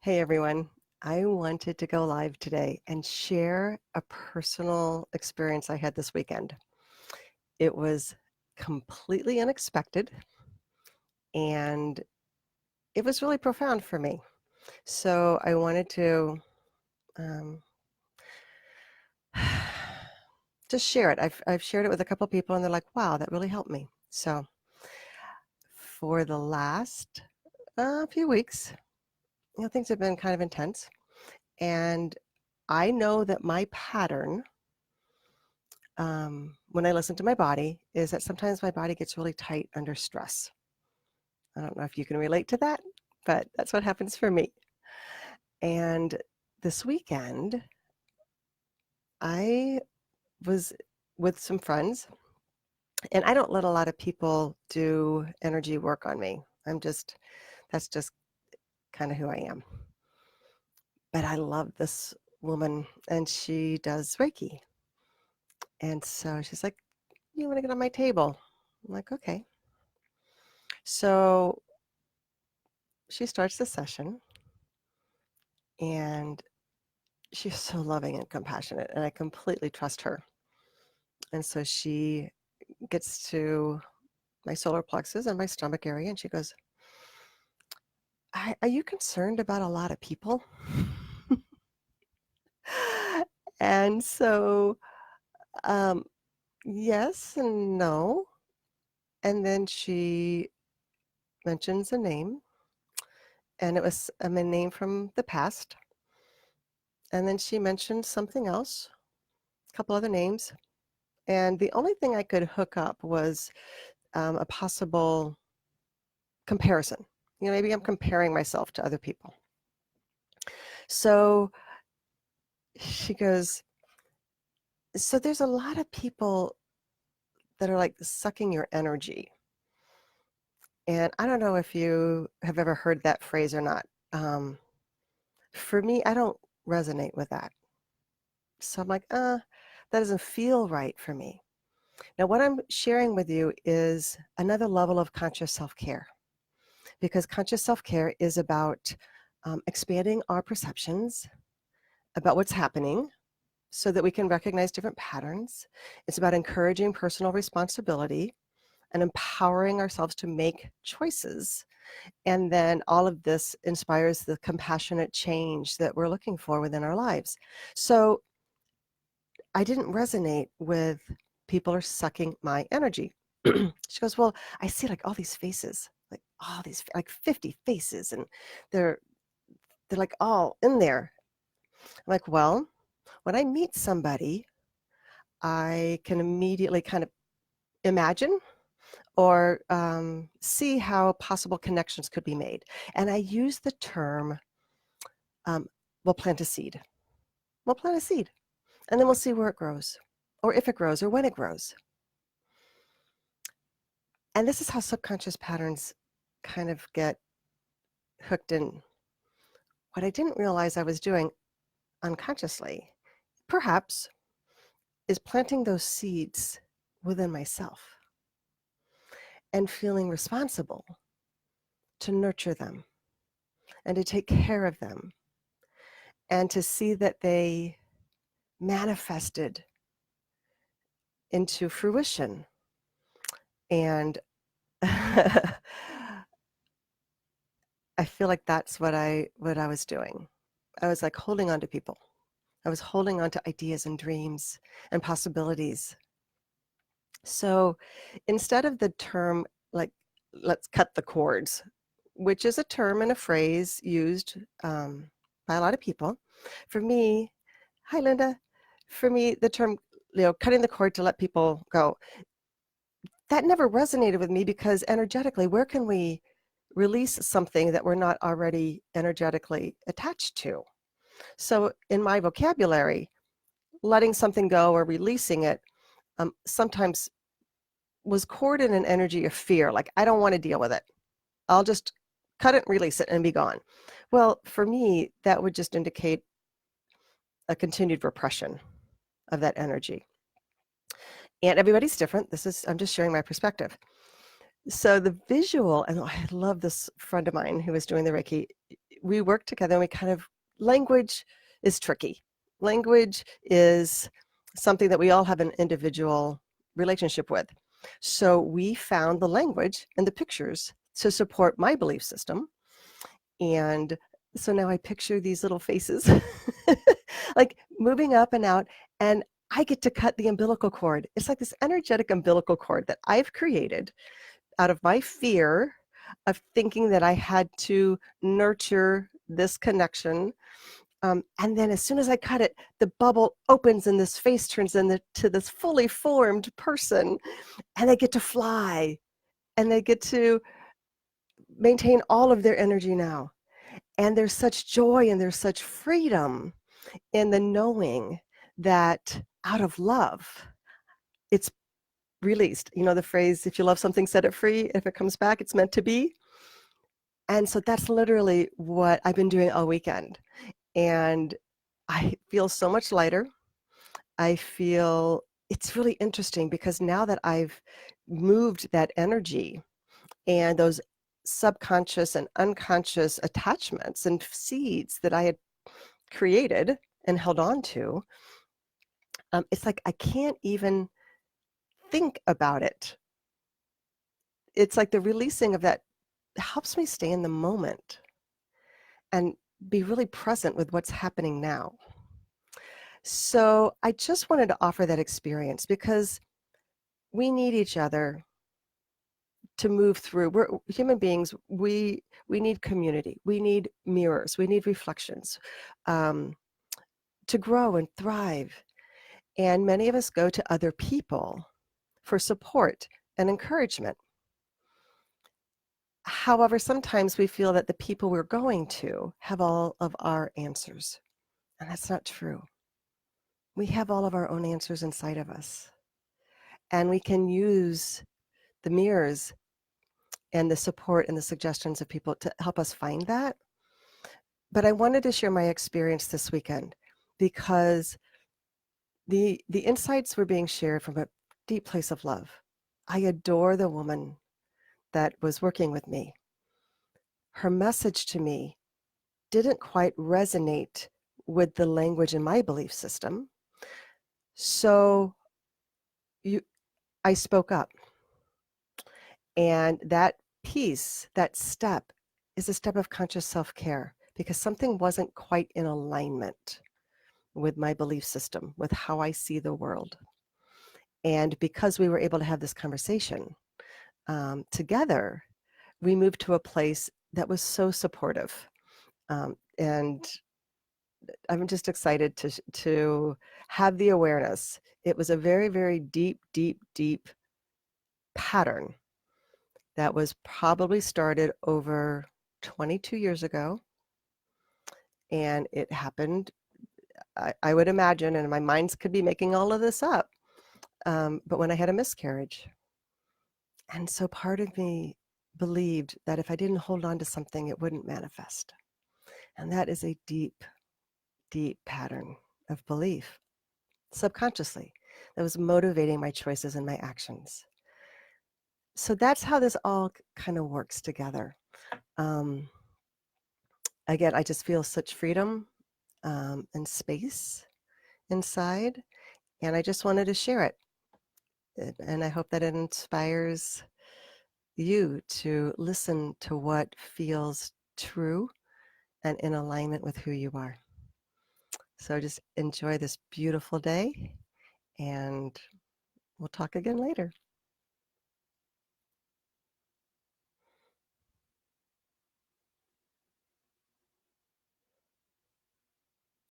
Hey everyone, I wanted to go live today and share a personal experience I had this weekend. It was completely unexpected and it was really profound for me. So I wanted to um, just share it. I've shared it with a couple people and they're like, wow, that really helped me. So for the last few weeks, things have been kind of intense. And I know that my pattern when I listen to my body is that sometimes my body gets really tight under stress. I don't know if you can relate to that, but that's what happens for me. And this weekend, I was with some friends, and I don't let a lot of people do energy work on me. That's just kind of who I am. But I love this woman, and she does Reiki. And so she's like, you want to get on my table? I'm like, okay. So she starts the session, and she's so loving and compassionate, and I completely trust her. And so she gets to my solar plexus and my stomach area, and she goes, Are you concerned about a lot of people? And so, um, yes and no. And then she mentions a name, and it was a name from the past. And then she mentioned something else, a couple other names. And the only thing I could hook up was a possible comparison. Maybe I'm comparing myself to other people. So she goes, so there's a lot of people that are like sucking your energy. And I don't know if you have ever heard that phrase or not. For me, I don't resonate with that. So I'm like, that doesn't feel right for me. Now, what I'm sharing with you is another level of conscious self-care, because conscious self-care is about expanding our perceptions about what's happening so that we can recognize different patterns. It's about encouraging personal responsibility and empowering ourselves to make choices. And then all of this inspires the compassionate change that we're looking for within our lives. So I didn't resonate with people are sucking my energy. She goes, well, I see like all these faces, like all these, like 50 faces, and they're like all in there. I'm like, well, when I meet somebody, I can immediately kind of imagine or see how possible connections could be made. And I use the term, we'll plant a seed. We'll plant a seed, and then we'll see where it grows, or if it grows, or when it grows. And this is how subconscious patterns kind of get hooked in. What I didn't realize I was doing unconsciously, perhaps, is planting those seeds within myself and feeling responsible to nurture them and to take care of them and to see that they manifested into fruition. And I feel like that's what I was doing. I was like holding on to people. I was holding on to ideas and dreams and possibilities. So instead of the term like let's cut the cords, which is a term and a phrase used by a lot of people, for me, hi Linda, for me the term cutting the cord to let people go, that never resonated with me, because energetically, where can we release something that we're not already energetically attached to? So in my vocabulary, letting something go or releasing it sometimes was caught in an energy of fear, like I don't want to deal with it. I'll just cut it, release it, and be gone. Well, for me, that would just indicate a continued repression of that energy. And everybody's different. I'm just sharing my perspective. So the visual, and I love this friend of mine who was doing the Reiki, we work together and we kind of language is tricky. Language is something that we all have an individual relationship with. So we found the language and the pictures to support my belief system. And so now I picture these little faces like moving up and out, and I get to cut the umbilical cord. It's like this energetic umbilical cord that I've created out of my fear of thinking that I had to nurture this connection. And then as soon as I cut it, the bubble opens and this face turns into this fully formed person, and they get to fly and they get to maintain all of their energy now. And there's such joy and there's such freedom in the knowing that out of love, it's released. You know the phrase, if you love something, set it free. If it comes back, it's meant to be. And so that's literally what I've been doing all weekend. And I feel so much lighter. I feel it's really interesting because now that I've moved that energy and those subconscious and unconscious attachments and seeds that I had created and held on to, it's like I can't even think about it. It's like the releasing of that helps me stay in the moment and be really present with what's happening now. So I just wanted to offer that experience because we need each other to move through. We're human beings. We need community. We need mirrors. We need reflections to grow and thrive. And many of us go to other people for support and encouragement. However, sometimes we feel that the people we're going to have all of our answers, and that's not true. We have all of our own answers inside of us, and we can use the mirrors and the support and the suggestions of people to help us find that. But I wanted to share my experience this weekend because the insights were being shared from a deep place of love. I adore the woman that was working with me. Her message to me didn't quite resonate with the language in my belief system. So I spoke up. And that piece, that step, is a step of conscious self-care because something wasn't quite in alignment with my belief system, with how I see the world. And because we were able to have this conversation together, we moved to a place that was so supportive. And I'm just excited to have the awareness. It was a very, very deep, deep, deep pattern that was probably started over 22 years ago. And it happened, I would imagine, and my minds could be making all of this up, but when I had a miscarriage. And so part of me believed that if I didn't hold on to something, it wouldn't manifest. And that is a deep, deep pattern of belief, subconsciously, that was motivating my choices and my actions. So that's how this all kind of works together. Again, I just feel such freedom and space inside, and I just wanted to share it. And I hope that it inspires you to listen to what feels true and in alignment with who you are. So just enjoy this beautiful day, and we'll talk again later.